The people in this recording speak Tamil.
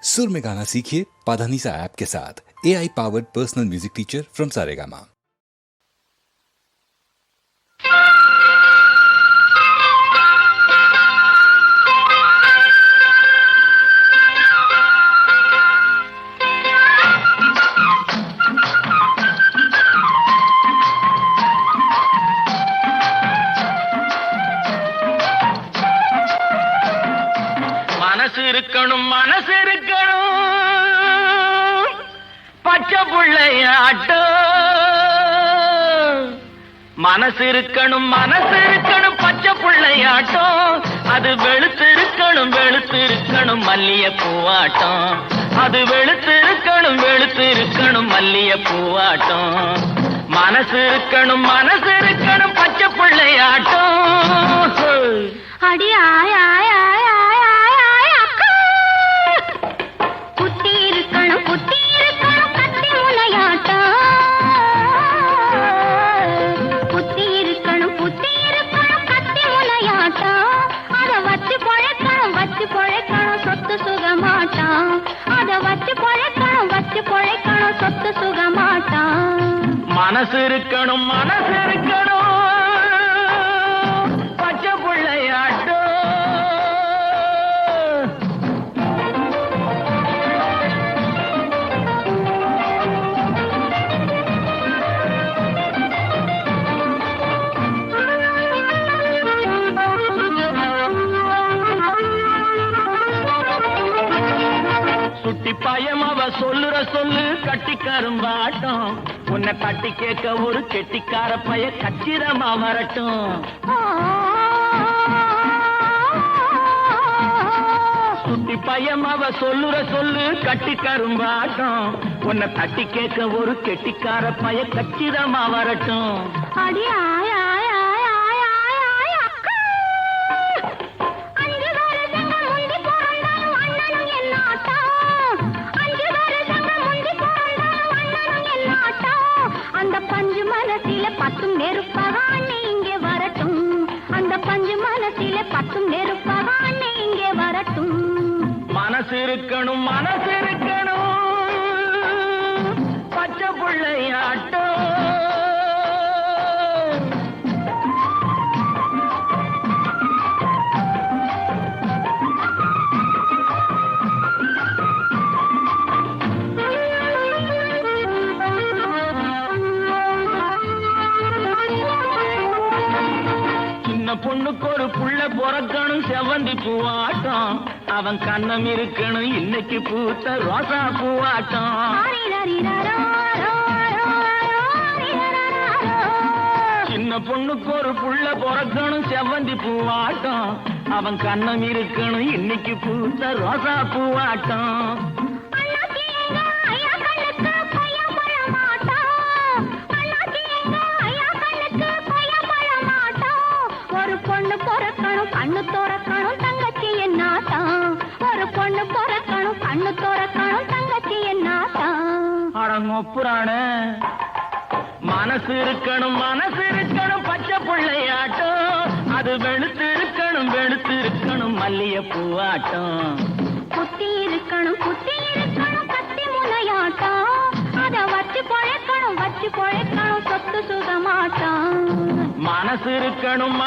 सुर में गाना सीखिए पाधानीसा ऐप के साथ। AI powered personal music teacher from Saregama. மனசு இருக்கணும் பச்சை புள்ளையாட்டம். மனசு இருக்கணும் பச்சை புள்ளையாட்டம். அது வெளுத்திருக்கணும் மல்லிய பூவாட்டம். அது வெளுத்திருக்கணும் மல்லிய பூவாட்டம். மனசு இருக்கணும் பச்சை புள்ளையாட்டம். அடி ஆய் ஆய் ஆய் ஆய் ஆய் ஆய் அக்கா. குத்தி இருக்கணும் கத்தி முனையாட்டம். குத்தி இருக்கணும் கத்தி முனையாட்டம். அத வச்சு பொழைக்கணும் சொத்து சுகமாட்டம். அத வச்சு பொழைக்கணும் சொத்து சுகமாட்டம். மனசு இருக்கணும் பச்சை புள்ளையாட்டம். சுட்டி பயம் அவ சொல்லுற சொல்லு கட்டிக்காரும்பாட்டம். உன்னை தட்டி கேட்க ஒரு கெட்டிக்கார பைய கச்சிதமா வரட்டும். சுட்டி பயம் அவ சொல்லுற சொல்லு கட்டிக்காரும்பாட்டம். உன்னை தட்டி கேட்க ஒரு கெட்டிக்கார பைய கச்சிதமா வரட்டும். அடி ஆய் ஆய் ஆய் ஆய் ஆய் ஆய் அக்கா. அஞ்சு வருஷங்க முந்தி பிறந்தாலும் அண்ணனும் என்னாட்டம். அஞ்சு வருஷங்க முந்தி பிறந்தாலும் அண்ணனும் என்னாட்டம். அந்த பஞ்சு மனசில பத்தும் நெருப்பாக அண்ணே இங்கே வரட்டும். அந்த பஞ்சு மனசில பத்தும் நெருப்பாக அண்ணே இங்கே வரட்டும். மனசு இருக்கணும் பச்சை புள்ளையாட்டம். சின்ன பொண்ணுக்கு ஒரு புள்ள பொறக்கணும் செவந்தி பூவாட்டம். அவன் கண்ணம் இருக்கணும் இன்னைக்கு பூத்த ரோசா பூவாட்டம். சின்ன பொண்ணுக்கு ஒரு புள்ள பொறக்கணும் செவந்தி பூவாட்டம். அவன் கண்ணம் இருக்கணும் இன்னைக்கு பூத்த ரோசா பூவாட்டம். கண்ணு தோறக்கணும் தங்கச்சி என்னாட்டம். ஒரு பொண்ணு பொறக்கணும் கண்ணு தோறக்கணும் தங்கச்சி என்னாட்டம். அடங்கொப்புறான மனசு இருக்கணும் பச்சை புள்ளையாட்டம். அது வெளுத்திருக்கணும் மல்லிய பூவாட்டம். குத்தி இருக்கணும் கத்தி முனையாட்டம். அத வச்சு பொழைக்கணும் சொத்து சுகமாட்டம். மனசு இருக்கணும்